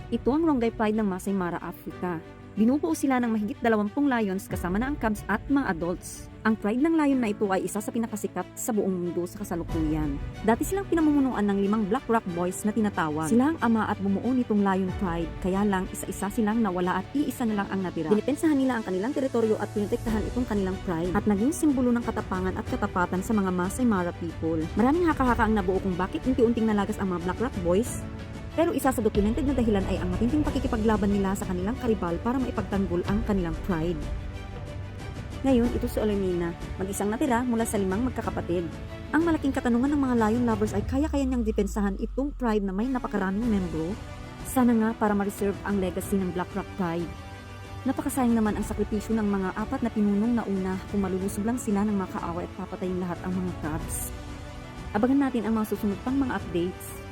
Ito ang Ronggay Pride ng Masai Mara, Africa. Binubuo sila ng mahigit 20 lions kasama na ang cubs at mga adults. Ang pride ng lion na ito ay isa sa pinakasikat sa buong mundo sa kasalukuyan. Dati silang pinamumunuan ng 5 Black Rock Boys na tinatawag. Sila ang ama at bumuo nitong Lion Pride, kaya lang isa-isa silang nawala at iisa na lang ang natira. Dinipensahan nila ang kanilang teritoryo at pinotektahan itong kanilang pride at naging simbolo ng katapangan at katapatan sa mga Masai Mara people. Maraming haka-haka ang nabuo kung bakit unti-unting nalagas ang mga Black Rock Boys. Pero isa sa documented na dahilan ay ang matinding pakikipaglaban nila sa kanilang karibal para maipagtanggol ang kanilang pride. Ngayon, ito si Olenina, mag-isang natira mula sa 5 magkakapatid. Ang malaking katanungan ng mga lion lovers ay kaya-kaya niyang depensahan itong pride na may napakaraming membro? Sana nga para ma-reserve ang legacy ng Black Rock Pride. Napakasayang naman ang sakripisyo ng mga 4 na pinunong na una kung malulusog lang sila ng makaaway at papatayin lahat ang mga cubs. Abangan natin ang mga susunod pang mga updates.